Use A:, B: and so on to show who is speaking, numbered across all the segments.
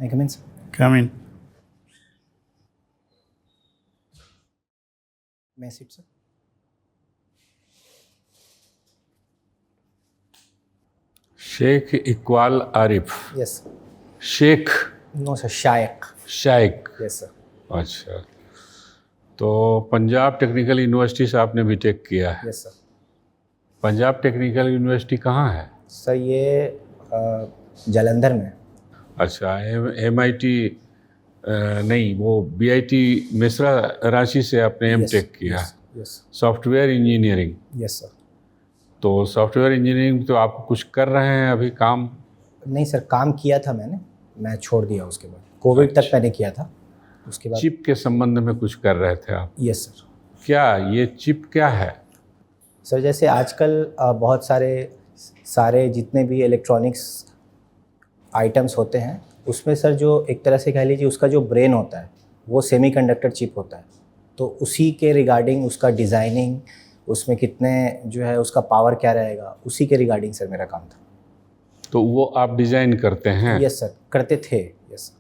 A: I come in, sir?
B: Come in.
A: May I sit, sir?
C: Sheikh Iqbal Arif.
A: Yes, sir.
C: Sheikh
A: No, sir. Shaykh.
C: शाइक।
A: Yes, sir.
C: अच्छा, तो Punjab technical university से आपने BTech किया है।
A: Yes, sir.
C: Punjab technical university कहाँ है?
A: सर ये जालंधर में।
C: अच्छा, MIT नहीं, वो BIT मिश्रा रांची से आपने एमटेक किया।
A: Yes.
C: Software engineering.
A: Yes, sir.
C: तो सॉफ्टवेयर इंजीनियरिंग तो आप कुछ कर रहे हैं अभी काम?
A: नहीं सर, काम किया था मैंने, मैं छोड़ दिया उसके बाद। कोविड तक मैंने किया था, उसके बाद।
C: चिप के संबंध में कुछ कर रहे थे आप?
A: Yes sir.
C: क्या ये चिप क्या है?
A: सर जैसे आजकल बहुत सारे जितने भी इलेक्ट्रॉनिक्स आइटम्स होते हैं उसमें सर जो एक तरह से कह लीजिए उसका जो ब्रेन होता है वो सेमीकंडक्टर चिप होता है। तो उसी के रिगार्डिंग उसका डिज़ाइनिंग, उसमें कितने जो है उसका पावर क्या रहेगा, उसी के रिगार्डिंग सर मेरा काम था।
C: तो वो आप डिज़ाइन करते हैं?
A: यस सर, करते थे। Yes sir.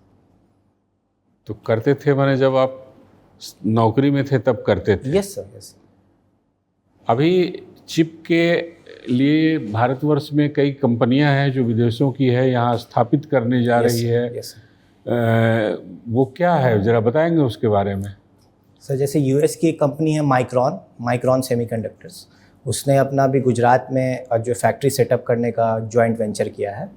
C: तो करते थे माने जब आप नौकरी में थे तब करते थे?
A: Yes sir. Yes sir.
C: अभी चिप के लिए भारतवर्ष में कई कंपनियां हैं जो विदेशों की है, यहाँ स्थापित करने जा रही है।
A: Yes sir.
C: वो क्या है, ज़रा बताएंगे उसके बारे में?
A: सर जैसे यूएस की एक कंपनी है माइक्रॉन सेमीकंडक्टर्स, उसने अपना भी गुजरात में जो फैक्ट्री सेटअप करने का जॉइंट वेंचर किया है,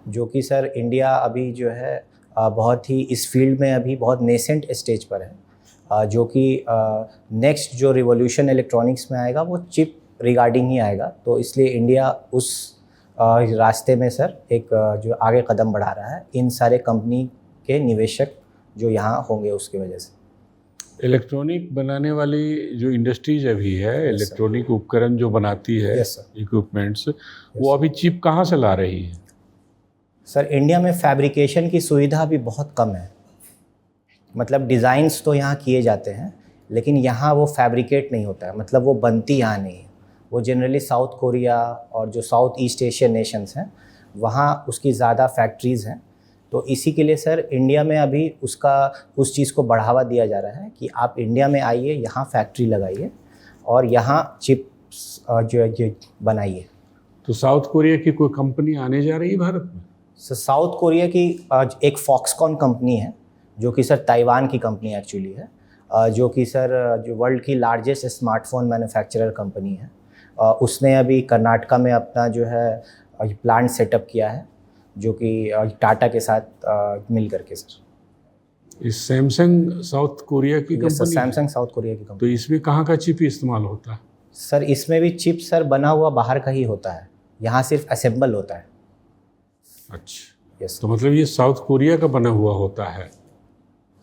A: जो कि सर इंडिया अभी जो है बहुत ही इस फील्ड में अभी बहुत नेसेंट स्टेज पर है, जो कि नेक्स्ट जो रिवॉल्यूशन इलेक्ट्रॉनिक्स में आएगा वो चिप रिगार्डिंग ही आएगा। तो इसलिए इंडिया उस रास्ते में सर एक जो आगे कदम बढ़ा रहा है, इन सारे कंपनी के निवेशक जो यहाँ होंगे उसकी वजह से।
C: इलेक्ट्रॉनिक बनाने वाली जो इंडस्ट्रीज अभी है, इलेक्ट्रॉनिक उपकरण जो बनाती है, इक्विपमेंट्स, वो अभी चिप कहाँ से ला रही है?
A: सर इंडिया में फैब्रिकेशन की सुविधा भी बहुत कम है। मतलब डिज़ाइंस तो यहाँ किए जाते हैं लेकिन यहाँ वो फैब्रिकेट नहीं होता है, मतलब वो बनती यहाँ नहीं है। वो जनरली साउथ कोरिया और जो साउथ ईस्ट एशियन नेशंस हैं वहाँ उसकी ज़्यादा फैक्ट्रीज़ हैं। तो इसी के लिए सर इंडिया में अभी उस चीज़ को बढ़ावा दिया जा रहा है कि आप इंडिया में आइए, यहाँ फैक्ट्री लगाइए और यहाँ चिप्स जो है बनाइए।
C: तो साउथ कोरिया की कोई कंपनी आने जा रही है भारत में?
A: सर साउथ कोरिया की एक फॉक्सकॉन कंपनी है जो कि सर ताइवान की कंपनी एक्चुअली है, जो कि सर जो वर्ल्ड की लार्जेस्ट स्मार्टफोन मैन्युफैक्चरर कंपनी है। उसने अभी कर्नाटका में अपना जो है प्लांट सेटअप किया है, जो कि टाटा के साथ मिल करके सर।
C: इस सैमसंग साउथ कोरिया की कंपनी?
A: सैमसंग साउथ कोरिया की कंपनी।
C: तो इसमें कहाँ का चिप इस्तेमाल होता है?
A: सर इसमें भी चिप सर बना हुआ बाहर का ही होता है, यहाँ सिर्फ असेंबल होता है।
C: अच्छा,
A: यस।
C: तो मतलब ये साउथ कोरिया का बना हुआ होता है?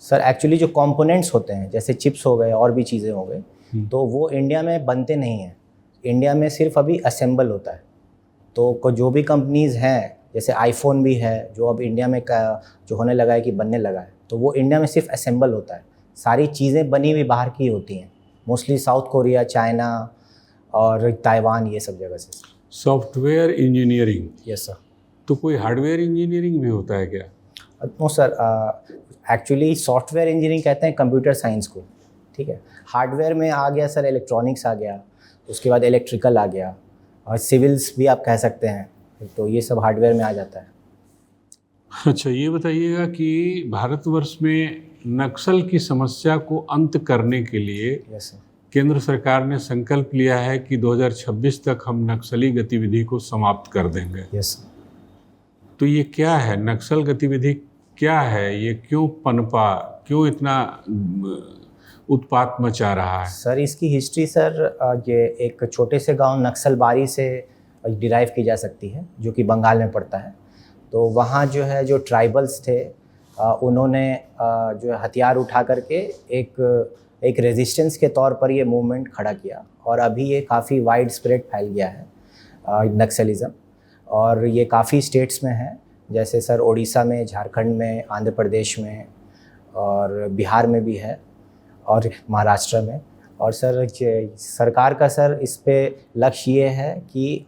A: सर एक्चुअली जो कंपोनेंट्स होते हैं जैसे चिप्स हो गए और भी चीज़ें हो गई, तो वो इंडिया में बनते नहीं हैं, इंडिया में सिर्फ अभी असेंबल होता है। तो जो भी कंपनीज़ हैं जैसे आईफोन भी है जो अब इंडिया में जो होने लगा है कि बनने लगा है, तो वो इंडिया में सिर्फ असेंबल होता है। सारी चीज़ें बनी हुई बाहर की होती हैं, मोस्टली साउथ कोरिया, चाइना और ताइवान, ये सब जगह से।
C: Software engineering?
A: Yes sir.
C: तो कोई हार्डवेयर इंजीनियरिंग भी होता है क्या?
A: No sir, actually software engineering कहते हैं कंप्यूटर साइंस को, ठीक है। हार्डवेयर में आ गया सर इलेक्ट्रॉनिक्स आ गया, उसके बाद इलेक्ट्रिकल आ गया और सिविल्स भी आप कह सकते हैं, तो ये सब हार्डवेयर में आ जाता है।
C: अच्छा, ये बताइएगा कि भारतवर्ष में नक्सल की समस्या को अंत करने के लिए
A: यस सर,
C: केंद्र सरकार ने संकल्प लिया है कि 2026 तक हम नक्सली गतिविधि को समाप्त कर देंगे।
A: Yes sir.
C: तो ये क्या है, नक्सल गतिविधि क्या है, ये क्यों पनपा, क्यों इतना उत्पात मचा रहा है?
A: सर इसकी हिस्ट्री सर ये एक छोटे से गांव नक्सलबारी से डिराइव की जा सकती है, जो कि बंगाल में पड़ता है। तो वहाँ जो है जो ट्राइबल्स थे उन्होंने जो है हथियार उठा करके एक रेजिस्टेंस के तौर पर ये मूवमेंट खड़ा किया और अभी ये काफ़ी वाइड स्प्रेड फैल गया है नक्सलिज़म, और ये काफ़ी स्टेट्स में है, जैसे सर उड़ीसा में, झारखंड में, आंध्र प्रदेश में और बिहार में भी है और महाराष्ट्र में। और सर सरकार का सर इस पे लक्ष्य ये है कि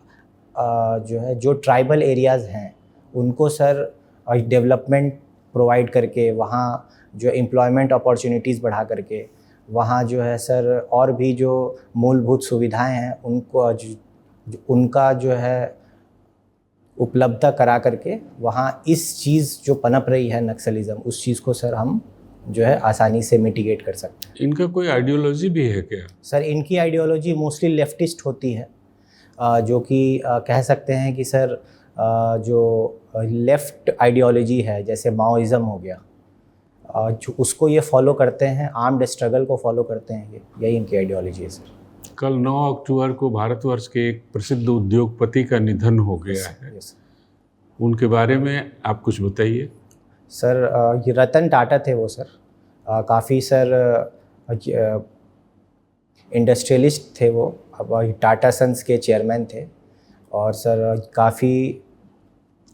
A: जो है जो ट्राइबल एरियाज़ हैं उनको सर डेवलपमेंट प्रोवाइड करके, वहाँ जो एम्प्लॉयमेंट अपॉर्चुनिटीज़ बढ़ा करके, वहाँ जो है सर और भी जो मूलभूत सुविधाएं हैं उनका जो है उपलब्धता करा करके, वहाँ इस चीज़ जो पनप रही है नक्सलिज़्म, उस चीज़ को सर हम जो है आसानी से मिटिगेट कर सकते हैं।
C: इनका कोई आइडियोलॉजी भी है क्या?
A: सर इनकी आइडियोलॉजी मोस्टली लेफ्टिस्ट होती है, जो कि कह सकते हैं कि सर जो लेफ़्ट आइडियोलॉजी है, जैसे माओइज़्म हो गया, जो उसको ये फॉलो करते हैं, आर्म्ड स्ट्रगल को फॉलो करते हैं, यही इनकी आइडियोलॉजी है सर।
C: कल 9 अक्टूबर को भारतवर्ष के एक प्रसिद्ध उद्योगपति का निधन हो गया है। उनके बारे में आप कुछ बताइए।
A: सर ये रतन टाटा थे वो सर, काफ़ी सर इंडस्ट्रियलिस्ट थे वो, अब टाटा सन्स के चेयरमैन थे, और सर काफ़ी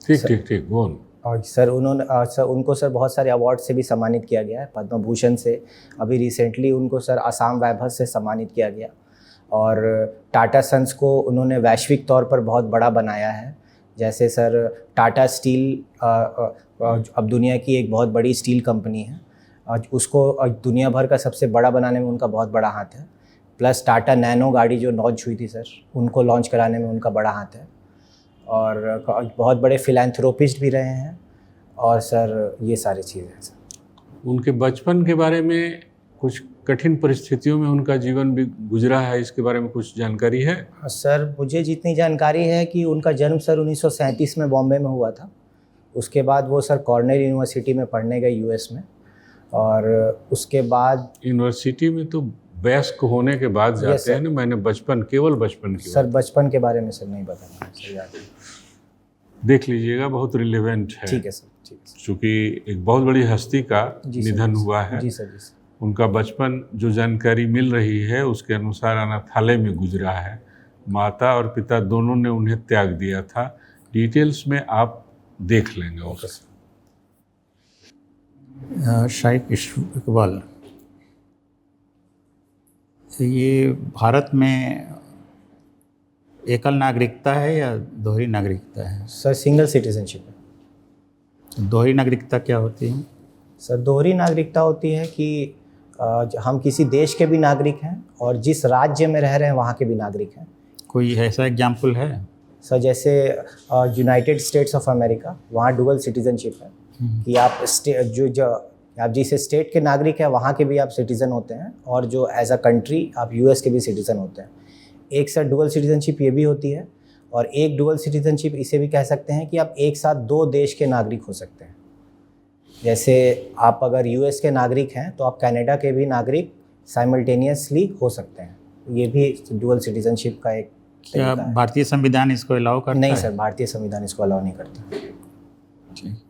C: ठीक बोल।
A: और सर उन्होंने सर उनको सर बहुत सारे अवार्ड से भी सम्मानित किया गया है, पद्म भूषण से, अभी रिसेंटली उनको सर असम वैभव से सम्मानित किया गया, और टाटा सन्स को उन्होंने वैश्विक तौर पर बहुत बड़ा बनाया है। जैसे सर टाटा स्टील अब दुनिया की एक बहुत बड़ी स्टील कंपनी है, उसको दुनिया भर का सबसे बड़ा बनाने में उनका बहुत बड़ा हाथ है। प्लस टाटा नैनो गाड़ी जो लॉन्च हुई थी सर, उनको लॉन्च कराने में उनका बड़ा हाथ है, और बहुत बड़े फिलैंथ्रोपिस्ट भी रहे हैं, और सर ये सारी चीज़ें हैं सर।
C: उनके बचपन के बारे में, कुछ कठिन परिस्थितियों में उनका जीवन भी गुजरा है, इसके बारे में कुछ जानकारी है?
A: सर मुझे जितनी जानकारी है कि उनका जन्म सर 1937 में बॉम्बे में हुआ था। उसके बाद वो सर कॉर्नेल यूनिवर्सिटी में पढ़ने गए यूएस में, और उसके बाद
C: यूनिवर्सिटी में तो वयस्क होने के बाद जाते हैं ना। मैंने केवल बचपन की
A: सर बचपन के बारे में सर नहीं बताना सर, याद
C: देख लीजिएगा, बहुत रिलेवेंट है।
A: ठीक है सर, ठीक है।
C: चूँकि एक बहुत बड़ी हस्ती का निधन हुआ है।
A: जी सर, जी सर।
C: उनका बचपन जो जानकारी मिल रही है उसके अनुसार अनाथालय में गुजरा है। माता और पिता दोनों ने उन्हें त्याग दिया था। डिटेल्स में आप देख लेंगे।
A: Okay sir.
B: शाइक इकबाल, ये भारत में एकल नागरिकता है या दोहरी नागरिकता है?
A: सर सिंगल सिटीजनशिप है।
B: दोहरी नागरिकता क्या होती है?
A: सर दोहरी नागरिकता होती है कि हम किसी देश के भी नागरिक हैं और जिस राज्य में रह रहे हैं वहाँ के भी नागरिक हैं।
B: कोई ऐसा एग्जाम्पल है?
A: सर जैसे यूनाइटेड स्टेट्स ऑफ अमेरिका, वहाँ डुअल सिटीजनशिप है कि आप आप जिस स्टेट के नागरिक हैं वहाँ के भी आप सिटीज़न होते हैं, और जो एज अ कंट्री आप यूएस के भी सिटीज़न होते हैं। एक सर डुअल सिटीजनशिप ये भी होती है, और एक डुअल सिटीजनशिप इसे भी कह सकते हैं कि आप एक साथ दो देश के नागरिक हो सकते हैं। जैसे आप अगर यूएस के नागरिक हैं तो आप कनाडा के भी नागरिक साइमल्टेनियसली हो सकते हैं। ये भी डुअल सिटीजनशिप का एक
B: क्या भारतीय संविधान इसको अलाउ करता है?
A: नहीं सर, भारतीय संविधान इसको अलाउ नहीं करता।
B: ठीक।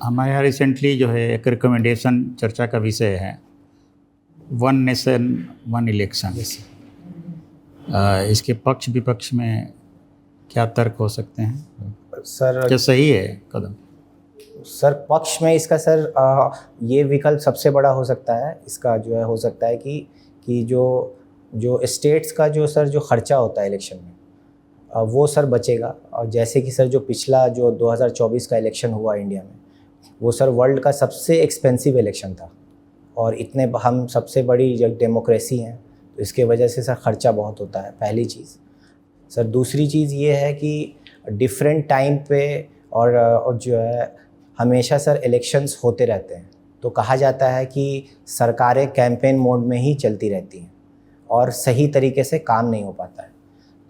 B: हमारे यहाँ रिसेंटली जो है एक रिकमेंडेशन चर्चा का विषय है, वन नेशन वन इलेक्शन। इसके पक्ष विपक्ष में क्या तर्क हो सकते हैं
A: सर?
B: क्या सही है कदम?
A: सर पक्ष में इसका सर ये विकल्प सबसे बड़ा हो सकता है। इसका जो है हो सकता है कि जो स्टेट्स का जो सर जो खर्चा होता है इलेक्शन में, वो सर बचेगा। और जैसे कि सर जो पिछला जो 2024 का इलेक्शन हुआ इंडिया में, वो सर वर्ल्ड का सबसे एक्सपेंसिव इलेक्शन था, और इतने हम सबसे बड़ी डेमोक्रेसी हैं, तो इसके वजह से सर ख़र्चा बहुत होता है, पहली चीज़। सर दूसरी चीज़ ये है कि डिफरेंट टाइम पे और जो है हमेशा सर इलेक्शंस होते रहते हैं, तो कहा जाता है कि सरकारें कैंपेन मोड में ही चलती रहती हैं और सही तरीके से काम नहीं हो पाता है।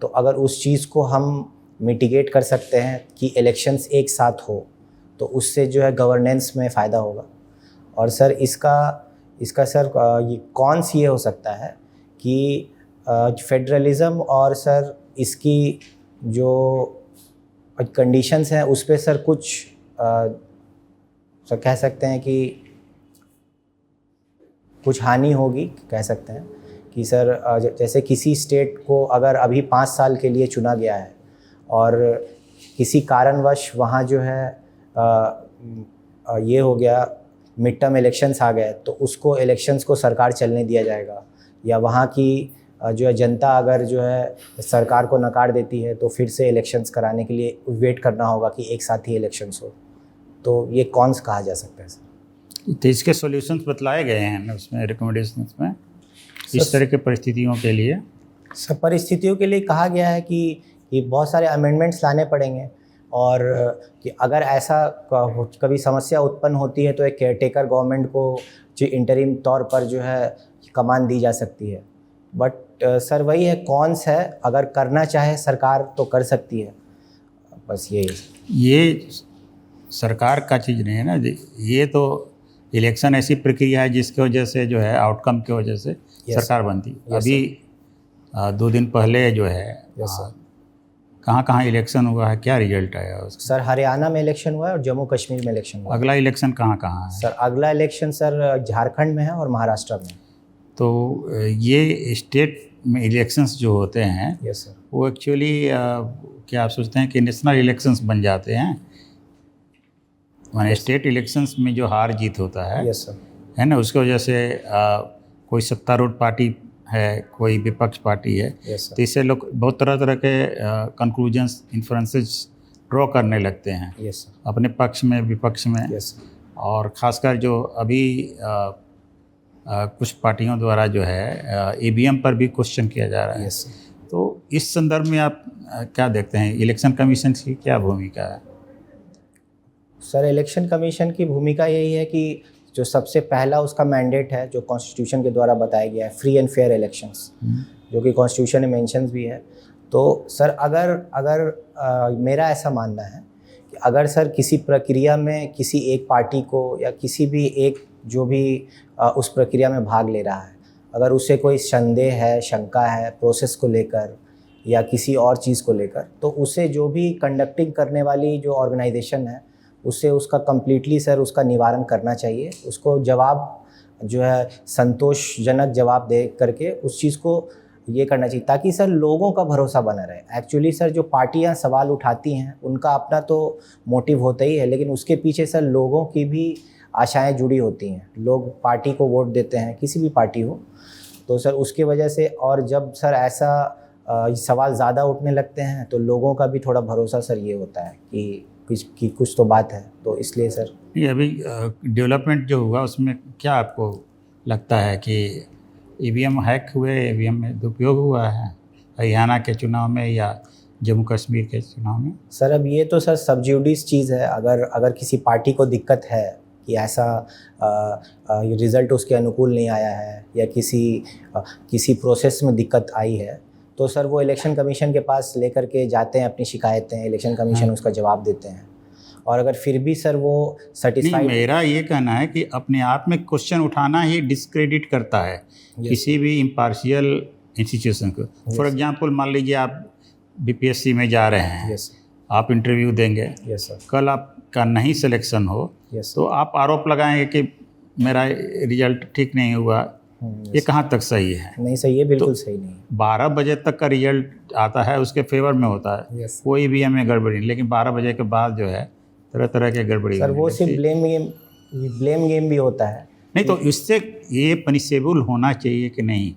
A: तो अगर उस चीज़ को हम मिटिगेट कर सकते हैं कि इलेक्शंस एक साथ हो, तो उससे जो है गवर्नेंस में फ़ायदा होगा। और सर इसका सर ये कॉन्स ये हो सकता है कि फेडरलिज़म और सर इसकी जो कंडीशंस हैं उस पर सर कुछ सर कह सकते हैं कि कुछ हानि होगी, कह सकते हैं कि सर जैसे किसी स्टेट को अगर अभी 5 साल के लिए चुना गया है और किसी कारणवश वहाँ जो है ये हो गया, मिड टर्म इलेक्शंस आ गए, तो उसको इलेक्शंस को सरकार चलने दिया जाएगा, या वहाँ की जो है जनता अगर जो है सरकार को नकार देती है तो फिर से इलेक्शंस कराने के लिए वेट करना होगा कि एक साथ ही इलेक्शंस हो। तो ये कॉन्स कहा जा सकता है सर।
B: तो इसके सॉल्यूशंस बतलाए गए हैं उसमें, रिकमेंडेशंस में, इस तरह की परिस्थितियों के लिए।
A: सब परिस्थितियों के लिए कहा गया है कि बहुत सारे अमेंडमेंट्स लाने पड़ेंगे, और कि अगर ऐसा कभी समस्या उत्पन्न होती है तो एक केयरटेकर गवर्नमेंट को जो इंटरिम तौर पर जो है कमान दी जा सकती है। बट सर वही है, कॉन्स है, अगर करना चाहे सरकार तो कर सकती है, बस यही।
B: ये सरकार का चीज़ नहीं है ना, ये तो इलेक्शन ऐसी प्रक्रिया है जिसकी वजह से जो है आउटकम की वजह से सरकार बनती। अभी 2 दिन पहले जो है कहाँ इलेक्शन हुआ है, क्या रिजल्ट आया उसका?
A: सर हरियाणा में इलेक्शन हुआ है और जम्मू कश्मीर में इलेक्शन हुआ है।
B: अगला इलेक्शन कहाँ है?
A: सर अगला इलेक्शन सर झारखंड में है और महाराष्ट्र में।
B: तो ये स्टेट में इलेक्शंस जो होते हैं,
A: यस सर,
B: वो एक्चुअली क्या आप सोचते हैं कि नेशनल इलेक्शंस बन जाते हैं? माने स्टेट इलेक्शंस में जो हार जीत होता है,
A: यस सर,
B: है ना, उसकी वजह से कोई सत्तारूढ़ पार्टी है, कोई विपक्ष पार्टी है,
A: यस
B: तो
A: सर,
B: इससे लोग बहुत तरह के कंक्लूजन्स, इन्फ्रेंसेस ड्रॉ करने लगते हैं
A: यस सर,
B: अपने पक्ष में, विपक्ष में।
A: यस सर,
B: और ख़ासकर जो अभी कुछ पार्टियों द्वारा जो है ईवीएम पर भी क्वेश्चन किया जा रहा है।
A: Yes sir.
B: तो इस संदर्भ में आप क्या देखते हैं, इलेक्शन कमीशन की क्या भूमिका है?
A: सर इलेक्शन कमीशन की भूमिका यही है कि जो सबसे पहला उसका मैंडेट है, जो कॉन्स्टिट्यूशन के द्वारा बताया गया है, फ्री एंड फेयर इलेक्शंस, जो कि कॉन्स्टिट्यूशन में मेंशंस भी है। तो सर अगर मेरा ऐसा मानना है कि अगर सर किसी प्रक्रिया में किसी एक पार्टी को या किसी भी एक जो भी उस प्रक्रिया में भाग ले रहा है, अगर उसे कोई संदेह है, शंका है प्रोसेस को लेकर या किसी और चीज़ को लेकर, तो उसे जो भी कंडक्टिंग करने वाली जो ऑर्गेनाइजेशन है उससे उसका कम्प्लीटली सर उसका निवारण करना चाहिए। उसको जवाब जो है संतोषजनक जवाब दे करके उस चीज़ को ये करना चाहिए, ताकि सर लोगों का भरोसा बना रहे। एक्चुअली सर जो पार्टियां सवाल उठाती हैं उनका अपना तो मोटिव होता ही है, लेकिन उसके पीछे सर लोगों की भी आशाएं जुड़ी होती हैं। लोग पार्टी को वोट देते हैं, किसी भी पार्टी हो, तो सर उसके वजह से, और जब सर ऐसा सवाल ज़्यादा उठने लगते हैं तो लोगों का भी थोड़ा भरोसा सर ये होता है कि कुछ तो बात है। तो इसलिए सर
B: ये अभी डेवलपमेंट जो हुआ उसमें क्या आपको लगता है कि ईवीएम हैक हुए, ईवीएम में दुरुपयोग हुआ है हरियाणा के चुनाव में या जम्मू कश्मीर के चुनाव में?
A: सर अब ये तो सर सब जुडिस चीज़ है। अगर किसी पार्टी को दिक्कत है कि ऐसा रिज़ल्ट उसके अनुकूल नहीं आया है या किसी प्रोसेस में दिक्कत आई है, तो सर वो इलेक्शन कमीशन के पास लेकर के जाते हैं अपनी शिकायतें, इलेक्शन कमीशन उसका जवाब देते हैं। और अगर फिर भी सर वो सेटिस्फाइड,
B: मेरा ये कहना है कि अपने आप में क्वेश्चन उठाना ही डिस्क्रेडिट करता है किसी भी इम्पार्शियल इंस्टीट्यूशन को। फॉर एग्जांपल मान लीजिए आप बीपीएससी में जा रहे हैं,
A: यस
B: आप इंटरव्यू देंगे,
A: यस सर,
B: कल आपका नहीं सिलेक्शन हो,
A: यस
B: तो आप आरोप लगाएंगे कि मेरा रिजल्ट ठीक नहीं हुआ। ये कहाँ तक सही है?
A: नहीं सर, ये बिल्कुल सही नहीं है।
B: 12 बजे तक का रिजल्ट आता है, उसके फेवर में होता है,
A: यस
B: कोई भी हमें गड़बड़ी नहीं, लेकिन 12 बजे के बाद जो है तरह तरह के गड़बड़ी
A: सर, वो सिर्फ ब्लेम गेम भी होता है।
B: नहीं, तो इससे ये पनिशेबल होना चाहिए कि नहीं?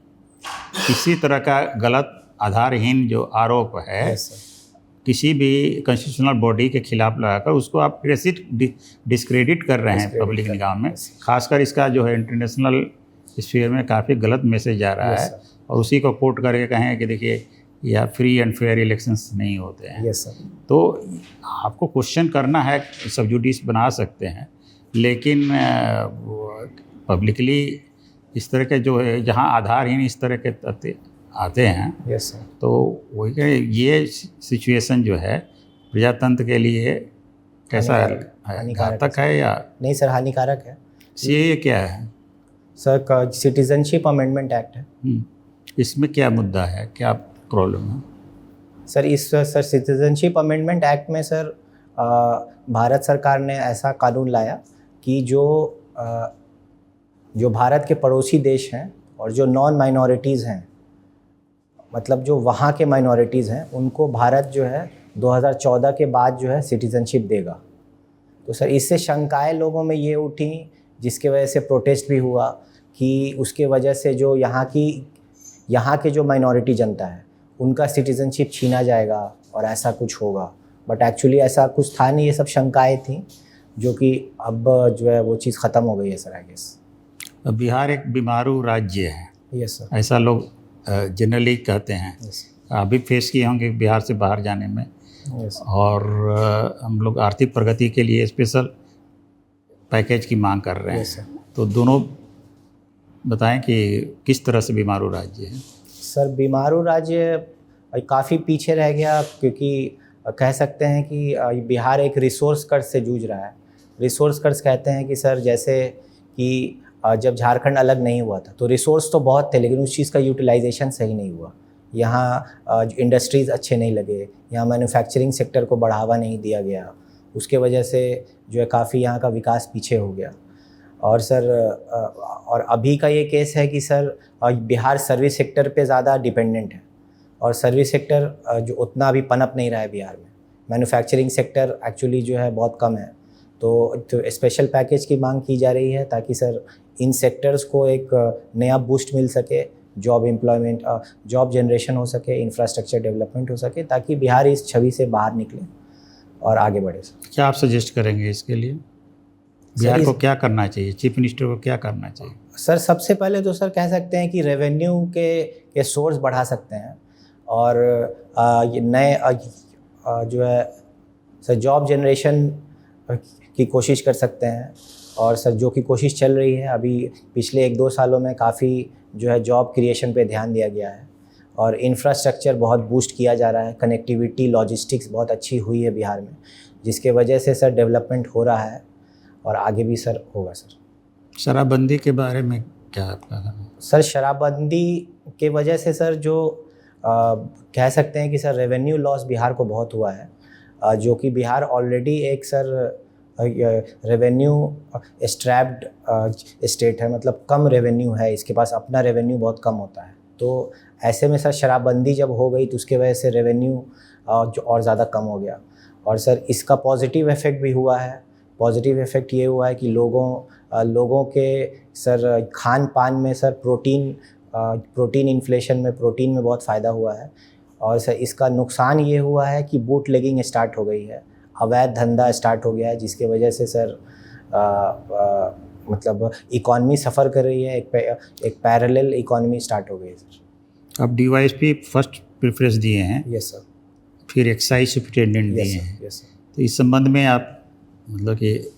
B: किसी तरह का गलत आधारहीन जो आरोप है
A: यस सर,
B: किसी भी कॉन्स्टिट्यूशनल बॉडी के खिलाफ लगाकर उसको आप डिस्क्रेडिट कर रहे हैं पब्लिक निगाह में। खासकर इसका जो है इंटरनेशनल स्फीयर में काफ़ी गलत मैसेज जा रहा है, और उसी को कोट करके कहें कि देखिए या फ्री एंड फेयर इलेक्शंस नहीं होते हैं।
A: यस सर,
B: तो आपको क्वेश्चन करना है, सब जुडिस बना सकते हैं, लेकिन पब्लिकली इस तरह के जो है जहाँ आधारहीन इस तरह के तथ्य आते हैं,
A: यस सर,
B: तो वही ये सिचुएशन जो है प्रजातंत्र के लिए कैसा है, घातक है या
A: नहीं सर, हानिकारक है।
B: सीएए क्या है
A: सर? सिटीजनशिप अमेंडमेंट एक्ट है।
B: इसमें क्या मुद्दा है, क्या प्रॉब्लम है?
A: सर सिटीजनशिप अमेंडमेंट एक्ट में सर भारत सरकार ने ऐसा कानून लाया कि जो भारत के पड़ोसी देश हैं और जो नॉन माइनॉरिटीज़ हैं, मतलब जो वहाँ के माइनॉरिटीज़ हैं, उनको भारत जो है 2014 के बाद जो है सिटीजनशिप देगा। तो सर इससे शंकाएं लोगों में ये उठी, जिसके वजह से प्रोटेस्ट भी हुआ कि उसके वजह से जो यहाँ के जो माइनॉरिटी जनता है उनका सिटीजनशिप छीना जाएगा और ऐसा कुछ होगा। बट एक्चुअली ऐसा कुछ था नहीं, ये सब शंकाएं थी। जो कि अब जो है वो चीज़ ख़त्म हो गई है सर, आई गेस।
B: अब बिहार एक बीमारू राज्य है,
A: यस सर।
B: ऐसा लोग जनरली कहते हैं।
A: यस
B: आप भी फेस किए होंगे बिहार से बाहर जाने में।
A: यस
B: और हम लोग आर्थिक प्रगति के लिए स्पेशल पैकेज की मांग कर रहे हैं।
A: Yes sir.
B: तो दोनों बताएं कि किस तरह से बीमारू राज्य है।
A: सर बीमारू राज्य काफ़ी पीछे रह गया, क्योंकि कह सकते हैं कि बिहार एक रिसोर्स कर्ज से जूझ रहा है। रिसोर्स कर्ज कहते हैं कि सर जैसे कि जब झारखंड अलग नहीं हुआ था तो रिसोर्स तो बहुत थे, लेकिन उस चीज़ का यूटिलाइजेशन सही नहीं हुआ। यहाँ इंडस्ट्रीज़ अच्छे नहीं लगे, यहाँ मैन्युफैक्चरिंग सेक्टर को बढ़ावा नहीं दिया गया, उसके वजह से जो है काफ़ी यहाँ का विकास पीछे हो गया। और सर और अभी का ये केस है कि सर बिहार सर्विस सेक्टर पे ज़्यादा डिपेंडेंट है, और सर्विस सेक्टर जो उतना अभी पनप नहीं रहा है बिहार में। मैन्युफैक्चरिंग सेक्टर एक्चुअली जो है बहुत कम है, तो स्पेशल पैकेज की मांग की जा रही है ताकि सर इन सेक्टर्स को एक नया बूस्ट मिल सके, जॉब एम्प्लॉयमेंट, जॉब जनरेशन हो सके, इंफ्रास्ट्रक्चर डेवलपमेंट हो सके, ताकि बिहार इस छवि से बाहर निकले और आगे बढ़े।
B: क्या आप सजेस्ट करेंगे इसके लिए? बिहार को क्या करना चाहिए? चीफ मिनिस्टर को क्या करना चाहिए?
A: सर सबसे पहले तो सर कह सकते हैं कि रेवेन्यू के सोर्स बढ़ा सकते हैं, और ये नए जो है सर जॉब जनरेशन की कोशिश कर सकते हैं। और सर जो कि कोशिश चल रही है अभी पिछले 1-2 सालों में, काफ़ी जो है जॉब क्रिएशन पे ध्यान दिया गया है, और इंफ्रास्ट्रक्चर बहुत बूस्ट किया जा रहा है। कनेक्टिविटी, लॉजिस्टिक्स बहुत अच्छी हुई है बिहार में, जिसके वजह से सर डेवलपमेंट हो रहा है और आगे भी सर होगा। सर
B: शराबबंदी के बारे में क्या आपका कहना है?
A: सर शराबबंदी के वजह से सर जो कह सकते हैं कि सर रेवेन्यू लॉस बिहार को बहुत हुआ है, जो कि बिहार ऑलरेडी एक सर रेवेन्यू स्ट्रैप्ड स्टेट है, मतलब कम रेवेन्यू है, इसके पास अपना रेवेन्यू बहुत कम होता है। तो ऐसे में सर शराबबंदी जब हो गई तो उसके वजह से रेवेन्यू जो और ज़्यादा कम हो गया। और सर इसका पॉजिटिव इफ़ेक्ट भी हुआ है। पॉजिटिव इफ़ेक्ट ये हुआ है कि लोगों के सर खान पान में सर प्रोटीन इन्फ्लेशन में प्रोटीन में बहुत फ़ायदा हुआ है। और सर इसका नुकसान ये हुआ है कि बूट लेगिंग स्टार्ट हो गई है, अवैध धंधा स्टार्ट हो गया है, जिसके वजह से सर मतलब इकॉनमी सफ़र कर रही है, एक पैरेलल इकॉनमी स्टार्ट हो गई है सर।
B: अब डीवाईएसपी फर्स्ट प्रेफरेंस दिए हैं,
A: यस सर।
B: फिर एक्साइज सुपरिटेंडेंट दिए हैं।
A: Yes sir.
B: तो इस संबंध में आप मतलब कि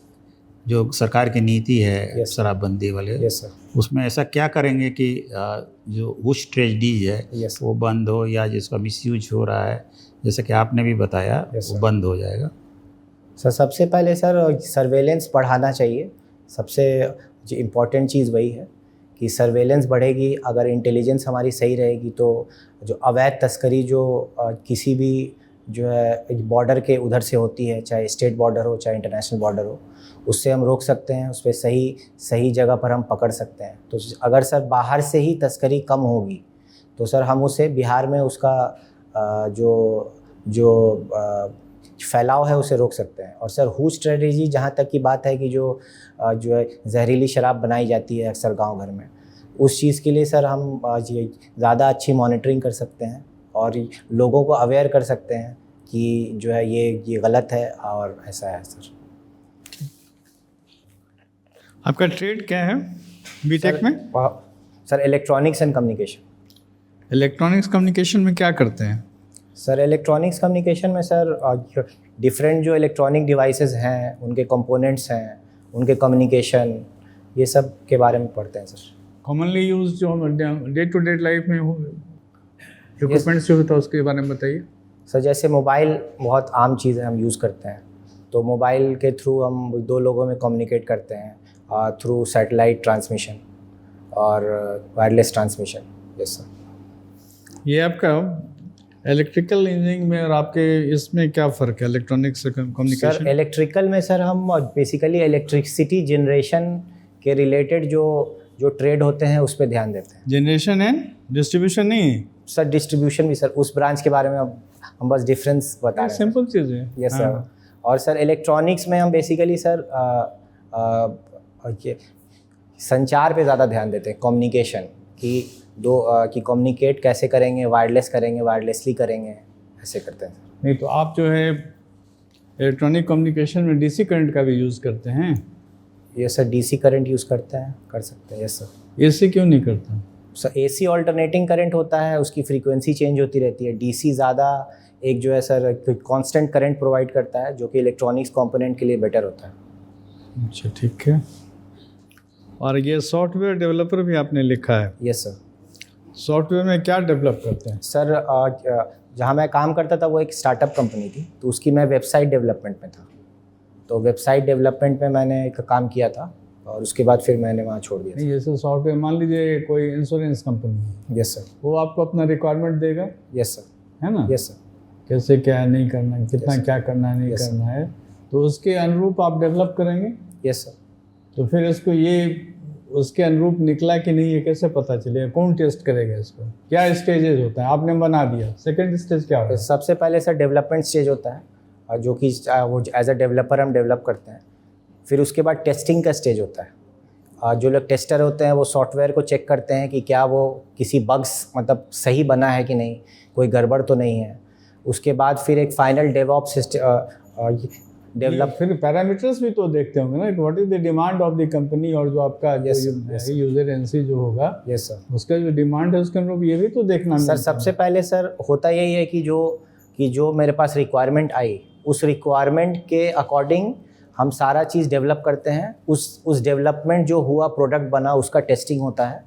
B: जो सरकार की नीति है शराबबंदी वाले,
A: यस सर,
B: उसमें ऐसा क्या करेंगे कि जो हुश ट्रेजडीज है
A: यस
B: वो बंद हो, या जिसका मिसयूज हो रहा है जैसे कि आपने भी बताया वो बंद हो जाएगा?
A: सर सबसे पहले सर सर्वेलेंस बढ़ाना चाहिए। सबसे जो इम्पोर्टेंट चीज़ वही है कि सर्वेलेंस बढ़ेगी। अगर इंटेलिजेंस हमारी सही रहेगी तो जो अवैध तस्करी जो किसी भी जो है बॉर्डर के उधर से होती है, चाहे स्टेट बॉर्डर हो चाहे इंटरनेशनल बॉर्डर हो, उससे हम रोक सकते हैं, उस पर सही जगह पर हम पकड़ सकते हैं। तो अगर सर बाहर से ही तस्करी कम होगी तो सर हम उसे बिहार में उसका जो फैलाव है उसे रोक सकते हैं। और सर हुज स्ट्रेटजी जहाँ तक की बात है कि जो है जहरीली शराब बनाई जाती है अक्सर गांव घर में, उस चीज़ के लिए सर हम ज़्यादा अच्छी मॉनिटरिंग कर सकते हैं और लोगों को अवेयर कर सकते हैं कि जो है ये गलत है और ऐसा है।
D: आपका ट्रेड क्या है बीटेक में?
A: Sir electronics and communication.
D: Electronics communication में क्या करते हैं?
A: सर इलेक्ट्रॉनिक्स कम्युनिकेशन में सर डिफरेंट जो इलेक्ट्रॉनिक डिवाइसेस हैं, उनके कंपोनेंट्स हैं, उनके कम्युनिकेशन, ये सब के बारे में पढ़ते हैं सर।
D: कॉमनली यूज जो डे टू डे लाइफ में इक्विपमेंट्स जो होता है उसके बारे में बताइए।
A: सर जैसे मोबाइल बहुत आम चीज़ है, हम यूज़ करते हैं, तो मोबाइल के थ्रू हम दो लोगों में कम्युनिकेट करते हैं थ्रू सैटेलाइट ट्रांसमिशन और वायरलेस ट्रांसमिशन। Yes sir.
D: ये आपका इलेक्ट्रिकल इंजीनियरिंग में और आपके इसमें क्या फ़र्क है इलेक्ट्रॉनिक्स से कम्युनिकेशन?
A: सर इलेक्ट्रिकल में सर हम बेसिकली इलेक्ट्रिसिटी जनरेशन के रिलेटेड जो ट्रेड होते हैं उस पर ध्यान देते हैं।
D: जनरेशन एंड डिस्ट्रीब्यूशन नहीं
A: सर, डिस्ट्रीब्यूशन भी सर, उस ब्रांच के बारे में हम बस डिफरेंस बता रहे हैं।
D: सिंपल चीज़ है।
A: Yes sir. और सर इलेक्ट्रॉनिक्स में हम बेसिकली सर संचार पे ज़्यादा ध्यान देते हैं, कम्युनिकेशन कि कम्युनिकेट कैसे करेंगे, वायरलेस करेंगे, वायरलेसली करेंगे, ऐसे करते हैं।
D: नहीं तो आप जो है इलेक्ट्रॉनिक कम्युनिकेशन में डीसी करंट का भी यूज़ करते हैं?
A: ये सर डीसी करंट यूज़ करते हैं, कर सकते हैं। Yes sir.
D: एसी क्यों नहीं करता?
A: सर एसी ऑल्टरनेटिंग करंट होता है, उसकी फ्रीक्वेंसी चेंज होती रहती है। डीसी ज़्यादा एक जो है सर कांस्टेंट करंट प्रोवाइड करता है, जो कि इलेक्ट्रॉनिक्स कंपोनेंट के लिए बेटर होता है।
D: अच्छा, ठीक है। और ये सॉफ्टवेयर डेवलपर भी आपने लिखा है?
A: Yes sir.
D: सॉफ्टवेयर में क्या डेवलप करते हैं?
A: सर जहाँ मैं काम करता था वो एक स्टार्टअप कंपनी थी, तो उसकी मैं वेबसाइट डेवलपमेंट में था। तो वेबसाइट डेवलपमेंट में मैंने एक काम किया था और उसके बाद फिर मैंने वहाँ छोड़ दिया।
D: नहीं, जैसे सॉफ्टवेयर मान लीजिए कोई इंश्योरेंस कंपनी है,
A: यस सर।
D: वो आपको अपना रिक्वायरमेंट देगा,
A: यस सर।
D: है ना?
A: Yes sir.
D: कैसे क्या नहीं करना है, कितना
A: Yes,
D: क्या करना है, नहीं
A: Yes,
D: करना है, तो उसके अनुरूप आप डेवलप करेंगे।
A: Yes sir.
D: तो फिर इसको ये उसके अनुरूप निकला कि नहीं, ये कैसे पता चलेगा? कौन टेस्ट करेगा इसको? क्या स्टेजेस होता है? आपने बना दिया, सेकंड स्टेज क्या होता है?
A: सबसे पहले सर डेवलपमेंट स्टेज होता है, और जो कि वो एज अ डेवलपर हम डेवलप करते हैं। फिर उसके बाद टेस्टिंग का स्टेज होता है। जो लोग टेस्टर होते हैं वो सॉफ्टवेयर को चेक करते हैं कि क्या वो किसी बग्स मतलब सही बना है कि नहीं, कोई गड़बड़ तो नहीं है। उसके बाद फिर एक फाइनल डेवऑप्स डेवलप।
D: फिर पैरामीटर्स भी तो देखते होंगे ना, what is the demand of the company, और जो आपका यूजर एनसी जो होगा,
A: यस सर,
D: उसका जो डिमांड है उसके अनुरूप ये भी तो देखना
A: सर। सबसे पहले सर होता यही है कि जो मेरे पास रिक्वायरमेंट आई, उस रिक्वायरमेंट के अकॉर्डिंग हम सारा चीज़ डेवलप करते हैं। उस डेवलपमेंट जो हुआ प्रोडक्ट बना, उसका टेस्टिंग होता है।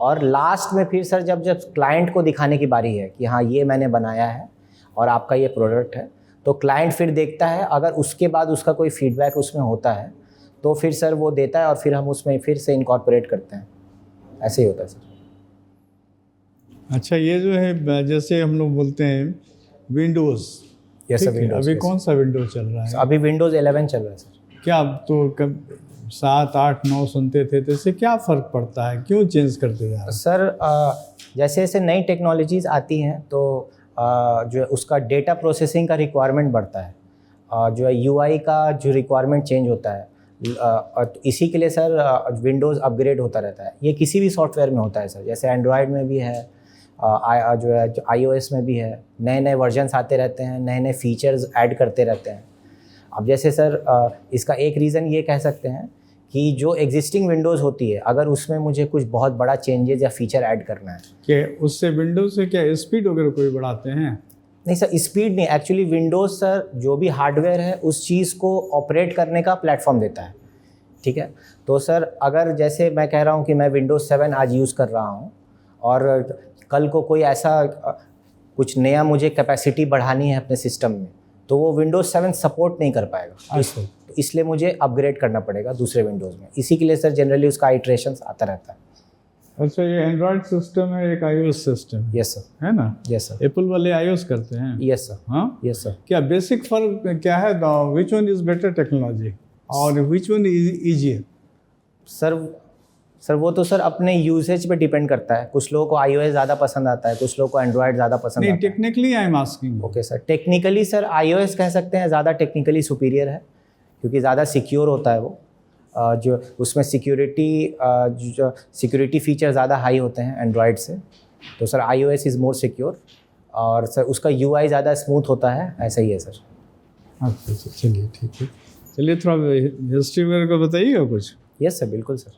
A: और लास्ट में फिर सर जब क्लाइंट को दिखाने की बारी है कि हाँ ये मैंने बनाया है और आपका ये प्रोडक्ट है, तो क्लाइंट फिर देखता है। अगर उसके बाद उसका कोई फीडबैक उसमें होता है तो फिर सर वो देता है और फिर हम उसमें फिर से इनकॉर्पोरेट करते हैं। ऐसे ही होता है सर।
D: अच्छा, ये जो है जैसे हम लोग बोलते हैं विंडोज़,
A: यस सर। विंडोज
D: अभी कौन सा विंडोज चल रहा है?
A: अभी विंडोज़ 11 चल रहा है सर।
D: क्या आप तो कब 7, 8, 9 सुनते थे, तो इससे क्या फ़र्क पड़ता है? क्यों चेंज करते जा रहे हैं?
A: सर जैसे जैसे नई टेक्नोलॉजीज़ आती हैं तो जो है उसका डेटा प्रोसेसिंग का रिक्वायरमेंट बढ़ता है, जो है यूआई का जो रिक्वायरमेंट चेंज होता है। तो इसी के लिए सर विंडोज़ अपग्रेड होता रहता है। ये किसी भी सॉफ्टवेयर में होता है सर, जैसे एंड्रॉयड में भी है, जो है iOS में भी है। नए नए वर्जन्स आते रहते हैं, नए नए फीचर्स ऐड करते रहते हैं। अब जैसे सर इसका एक रीज़न ये कह सकते हैं कि जो एग्जिस्टिंग विंडोज़ होती है, अगर उसमें मुझे कुछ बहुत बड़ा चेंजेस या फीचर ऐड करना है,
D: कि उससे विंडोज़ से क्या स्पीड वगैरह कोई बढ़ाते हैं?
A: नहीं सर, स्पीड नहीं। एक्चुअली विंडोज़ सर जो भी हार्डवेयर है उस चीज़ को ऑपरेट करने का प्लेटफॉर्म देता है, ठीक है। तो सर अगर जैसे मैं कह रहा हूँ कि मैं विंडोज़ 7 आज यूज़ कर रहा हूँ और कल को कोई ऐसा कुछ नया मुझे कैपेसिटी बढ़ानी है अपने सिस्टम में, तो वो विंडोज़ 7 सपोर्ट नहीं कर पाएगा।
D: अच्छा,
A: तो इसलिए मुझे अपग्रेड करना पड़ेगा दूसरे विंडोज़ में। इसी के लिए सर जनरली उसका आइट्रेशंस आता रहता है।
D: अच्छा, ये एंड्रॉयड सिस्टम है, एक iOS सिस्टम है,
A: यस सर।
D: है ना?
A: Yes sir.
D: एप्पल वाले iOS करते हैं।
A: Yes sir.
D: हाँ,
A: यस सर।
D: क्या बेसिक फर्क क्या है? Which one is better technology और which one is easier?
A: Sir वो तो सर अपने यूसेज पे डिपेंड करता है। कुछ लोगों को iOS ज़्यादा पसंद आता है, कुछ लोगों को एंड्रॉयड ज़्यादा पसंद
D: नहीं,
A: आता है।
D: Technically I am asking.
A: Okay sir, technically sir iOS कह सकते हैं ज़्यादा टेक्निकली सुपीरियर है, क्योंकि ज़्यादा सिक्योर होता है वो। जो उसमें सिक्योरिटी फीचर ज़्यादा हाई होते हैं एंड्रॉयड से। तो sir iOS is more secure, और सर उसका UI ज़्यादा स्मूथ होता है। ऐसा ही है सर।
D: अच्छा, चलिए ठीक है। चलिए थोड़ा हिस्ट्री वगैरह का बताइएगा कुछ।
A: यस सर, बिल्कुल सर।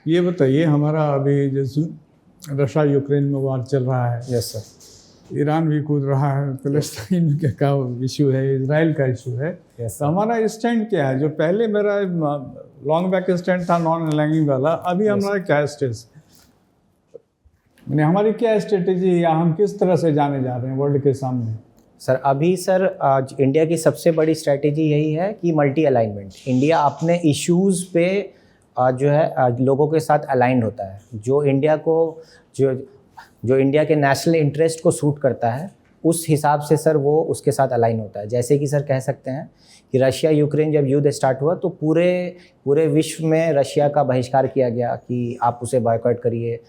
D: ये बताइए, हमारा अभी जैसे रशिया यूक्रेन में वार चल रहा है,
A: यस सर।
D: ईरान भी कूद रहा है, फिलिस्तीन का इशू है, इजराइल का इशू है।
A: यस
D: तो हमारा स्टैंड क्या है? जो पहले मेरा लॉन्ग बैक स्टैंड था नॉन अलाइनिंग वाला, अभी हमारा क्या स्टेज, हमारी क्या स्ट्रेटेजी, या हम किस तरह से जाने जा रहे हैं वर्ल्ड के सामने?
A: सर अभी सर इंडिया की सबसे बड़ी स्ट्रैटेजी यही है कि मल्टी अलाइनमेंट। इंडिया अपने इश्यूज़ पे जो है लोगों के साथ अलाइंड होता है। जो इंडिया के नेशनल इंटरेस्ट को सूट करता है, उस हिसाब से सर वो उसके साथ अलाइन होता है। जैसे कि सर कह सकते हैं कि रशिया यूक्रेन जब युद्ध स्टार्ट हुआ तो पूरे विश्व में रशिया का बहिष्कार किया गया कि आप उसे बॉयकॉट करिए,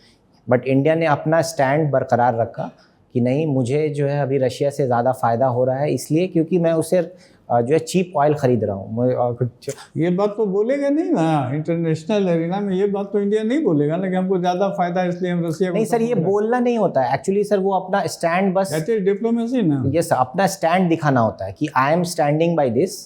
A: बट इंडिया ने अपना स्टैंड बरकरार रखा कि नहीं, मुझे जो है अभी रशिया से ज़्यादा फ़ायदा हो रहा है, इसलिए क्योंकि मैं उससे जो है चीप ऑयल ख़रीद रहा हूँ।
D: ये बात तो बोलेगा नहीं ना इंटरनेशनल एरिना में, ये बात तो इंडिया नहीं बोलेगा ना कि हमको ज़्यादा फायदा है इसलिए हम रशिया को
A: नहीं सर, ये बोलना नहीं होता है एक्चुअली सर, वो अपना stand bus,
D: that is diplomacy ना।
A: ये सर अपना स्टैंड दिखाना होता है कि I am standing by this.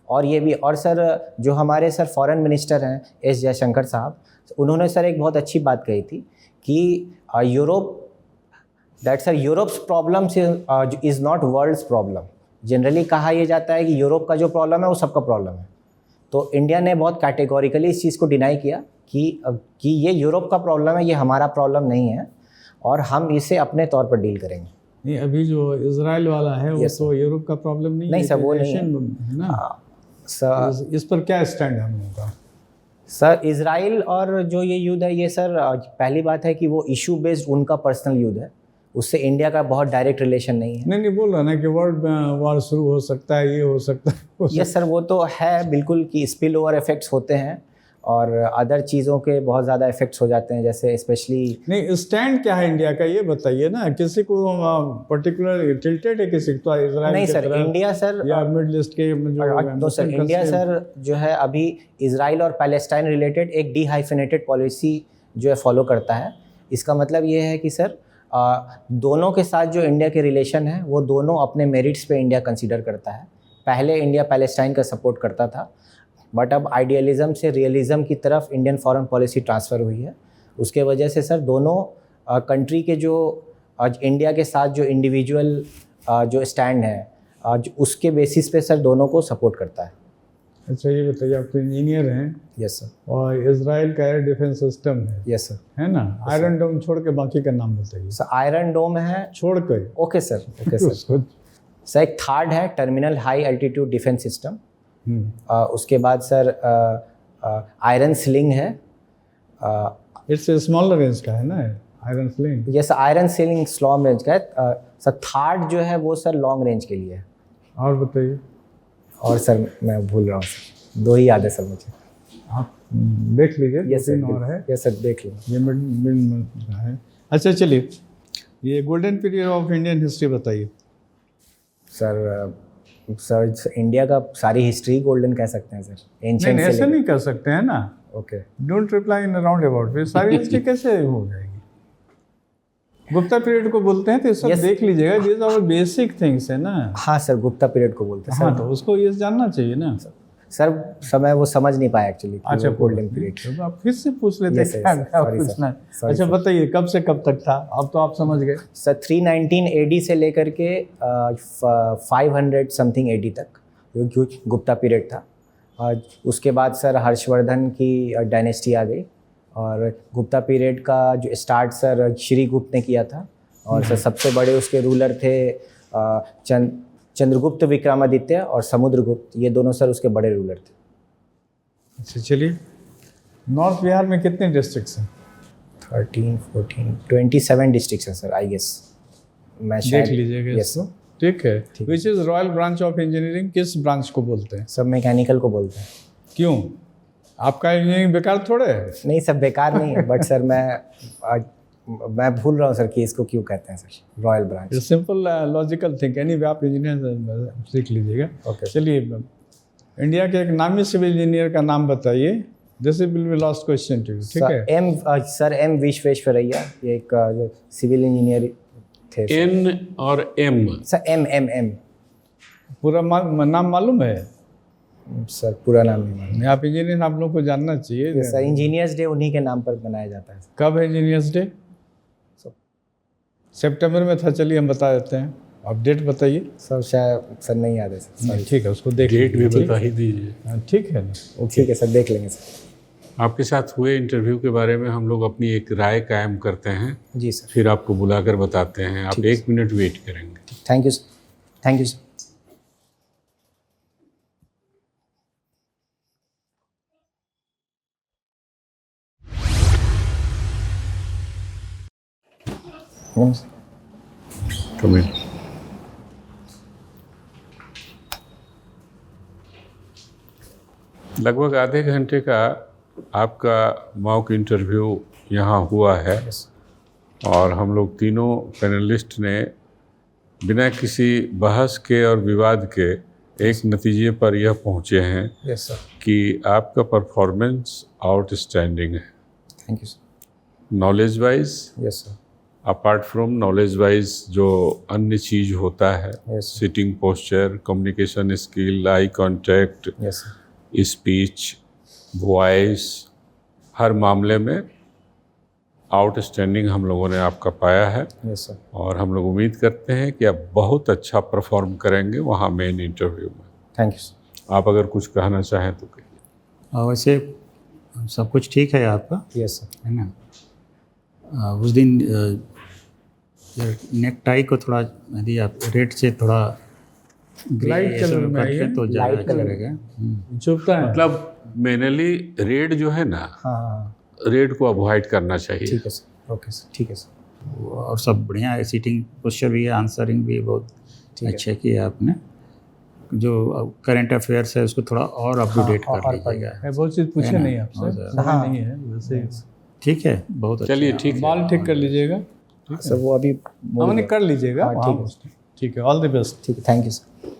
A: और ये भी, और सर जो हमारे सर फॉरेन मिनिस्टर हैं एस जयशंकर साहब, उन्होंने सर एक बहुत अच्छी बात कही थी कि Europe, that sir Europe's problem is not world's problem. Generally कहा यह जाता है कि यूरोप का जो प्रॉब्लम है वो सबका प्रॉब्लम है, तो इंडिया ने बहुत कैटेगोरिकली इस चीज़ को डिनाई किया कि ये यूरोप का प्रॉब्लम है, ये हमारा प्रॉब्लम नहीं है, और हम इसे अपने तौर पर डील करेंगे।
D: नहीं, अभी जो इजराइल वाला है वो तो यूरोप का प्रॉब्लम नहीं
A: नहीं
D: है,
A: सर, वो नहीं
D: है ना।
A: सर
D: इस पर क्या स्टैंड है हम लोगों का?
A: सर इजराइल और जो ये युद्ध है, ये सर पहली बात है कि वो इशू बेस्ड उनका पर्सनल युद्ध है, उससे इंडिया का बहुत डायरेक्ट रिलेशन नहीं है।
D: नहीं बोल रहा ना कि वर्ल्ड वॉर शुरू हो सकता है, ये हो सकता है।
A: यस सर, वो तो है बिल्कुल कि स्पिल ओवर इफेक्ट्स होते हैं और अदर चीज़ों के बहुत ज़्यादा इफेक्ट्स हो जाते हैं, जैसे स्पेशली। नहीं,
D: स्टैंड क्या है इंडिया का, ये बताइए ना। किसी को पर्टिकुलर टिल्टेड है किसी को, इजराइल
A: नहीं सर, इंडिया सर
D: या मिडिल ईस्ट के
A: जो सर इंडिया सर जो है अभी इजराइल और पैलेस्टाइन रिलेटेड एक डीहाइफिनेटेड पॉलिसी जो है फॉलो करता है। इसका मतलब ये है कि सर दोनों के साथ जो इंडिया के रिलेशन है वो दोनों अपने मेरिट्स पे इंडिया कंसीडर करता है। पहले इंडिया पैलेस्टाइन का सपोर्ट करता था, बट अब आइडियलिज़म से रियलिज़म की तरफ इंडियन फॉरेन पॉलिसी ट्रांसफ़र हुई है। उसके वजह से सर दोनों कंट्री के जो इंडिया के साथ जो इंडिविजुअल जो स्टैंड है उसके बेसिस पे सर दोनों को सपोर्ट करता है।
D: अच्छा, ये बताइए, आप तो इंजीनियर हैं।
A: Yes sir.
D: और इजराइल का एयर डिफेंस सिस्टम है।
A: Yes sir.
D: है ना। आयरन डोम छोड़ के बाकी का नाम बताइए
A: सर। आयरन डोम है छोड़ के। Okay sir, okay sir. Sir एक थर्ड है terminal high altitude defence system. उसके बाद सर आयरन स्लिंग है।
D: इट्स स्मॉलर रेंज का है ना iron sling.
A: Yes, iron sling स्लॉन्ग रेंज का है। सर थर्ड जो है वो सर लॉन्ग रेंज के लिए है। और बताइए। और सर मैं भूल रहा हूँ सर, दो ही याद है सर मुझे।
D: आप देख लीजिए।
A: Yes sir.
D: और है।
A: यस सर, देख लीजिए।
D: ये मिड है। अच्छा चलिए, ये golden period of Indian history बताइए।
A: सर इंडिया का सारी हिस्ट्री गोल्डन कह सकते हैं सर।
D: नहीं, ऐसे नहीं कर सकते हैं ना।
A: Okay,
D: don't reply in round about. फिर सारी हिस्ट्री कैसे हो जाएगी? गुप्ता पीरियड को बोलते हैं, तो सब देख लीजिएगा। दीज आर बेसिक थिंग्स है ना।
A: हाँ सर, गुप्ता पीरियड को बोलते हैं।
D: हाँ, तो उसको ये जानना चाहिए ना
A: सर। समय वो समझ नहीं पाया एक्चुअली।
D: अच्छा,
A: गोल्डन पीरियड
D: आप फिर से पूछ लेते हैं क्या पूछना। अच्छा बताइए, कब से कब तक था? अब तो आप समझ गए
A: सर। 319 AD से लेकर के 500 समथिंग AD तक गुप्ता पीरियड था। उसके बाद सर हर्षवर्धन की डायनेस्टी आ गई, और गुप्ता पीरियड का जो स्टार्ट सर श्रीगुप्त ने किया था, और सर सबसे बड़े उसके रूलर थे चंद्रगुप्त विक्रमादित्य और समुद्रगुप्त। ये दोनों सर उसके बड़े रूलर थे।
D: अच्छा चलिए, नॉर्थ बिहार में कितने डिस्ट्रिक्ट्स हैं?
A: 13, 14, 27 डिस्ट्रिक्ट्स हैं सर, आई गेस। मैं
D: देख लीजिएगा।
A: Yes sir.
D: ठीक है। Which is royal branch of engineering, किस ब्रांच को बोलते हैं?
A: सब मैकेनिकल को बोलते हैं।
D: क्यों? आपका इंजीनियरिंग बेकार थोड़े है?
A: नहीं सर, बेकार नहीं है, बट सर मैं भूल रहा हूँ सर कि इसको क्यों कहते हैं sir royal branch.
D: Simple logical think. Anyway आप इंजीनियर सीख लीजिएगा।
A: ओके।
D: चलिए, इंडिया के एक नामी सिविल इंजीनियर का नाम बताइए। This will be last question to you. ठीक है। एम विश्वेश्वरैया, ये एक सिविल इंजीनियर थे।
C: N और M
A: सर। एम
D: पूरा नाम मालूम है
A: सर? पूरा नाम नहीं मालूम।
D: आप इंजीनियर, आप लोग को जानना चाहिए
A: सर। इंजीनियर्स डे उन्हीं के नाम पर मनाया जाता है।
D: कब है इंजीनियर्स डे? सितंबर में था। चलिए हम बता देते हैं। आप डेट बताइए
A: सर। शायद सर नहीं याद है सर।
D: ठीक है, उसको देख
C: डेट भी बता ही दीजिए।
D: ठीक है ना।
A: ठीक है सर, देख लेंगे सर।
C: आपके साथ हुए इंटरव्यू के बारे में हम लोग अपनी एक राय कायम करते हैं।
A: जी सर।
C: फिर आपको बुलाकर बताते हैं। आप 1 मिनट वेट करेंगे।
A: Thank you sir. Thank you sir.
C: Come in. लगभग आधे घंटे का आपका मॉक इंटरव्यू यहाँ हुआ है। और हम लोग तीनों पैनलिस्ट ने बिना किसी बहस के और विवाद के एक नतीजे पर यह पहुंचे हैं
A: यस सर,
C: कि आपका परफॉर्मेंस आउटस्टैंडिंग है।
A: Thank you sir.
C: Knowledge wise,
A: yes sir,
C: apart from knowledge wise जो अन्य चीज़ होता है,
A: Yes, sir.
C: Sitting posture, communication skill, eye contact,
A: yes sir,
C: speech, voice, हर मामले में आउटस्टैंडिंग हम लोगों ने आपका पाया है।
A: Yes sir.
C: और हम लोग उम्मीद करते हैं कि आप बहुत अच्छा परफॉर्म करेंगे वहाँ मेन इंटरव्यू में।
A: Thank you sir.
C: आप अगर कुछ कहना चाहें तो कहिए।
B: वैसे सब कुछ ठीक है आपका,
A: यस सर।
B: है ना। उस दिन नेक टाई को थोड़ा यदि आप रेड से थोड़ा
D: Light
B: ऐसा
D: कलर में
B: करके
D: आइए।
B: तो ज़्यादा
A: Light
B: अच्छा
A: कलर।
B: लगेगा।
D: चुभता है।
C: मतलब मेनली रेड जो है ना,
A: हाँ,
C: रेड को अवॉइड करना चाहिए।
A: ठीक है सर, ओके सर, ठीक है सर।
B: और सब बढ़िया है, सीटिंग पोस्चर भी है, आंसरिंग भी बहुत
A: ठीक है।
B: अच्छा किया आपने। जो करंट अफेयर्स है उसको थोड़ा और अप टू डेट
A: और
B: कर लीजिएगा।
D: है, बहुत चीज़ पूछे
B: है ना?
D: नहीं आपसे,
B: और ज़्यादा।
D: समय
A: हाँ।
D: नहीं है वैसे।
B: ठीक है, बहुत अच्छा।
C: चलिए ठीक है।
D: बाल ठीक कर लीजिएगा,
A: सर वो अभी
D: हमने कर लीजिएगा।
A: हाँ, ठीक है।
D: ठीक है, ऑल द बेस्ट।
A: ठीक है, थैंक यू सर।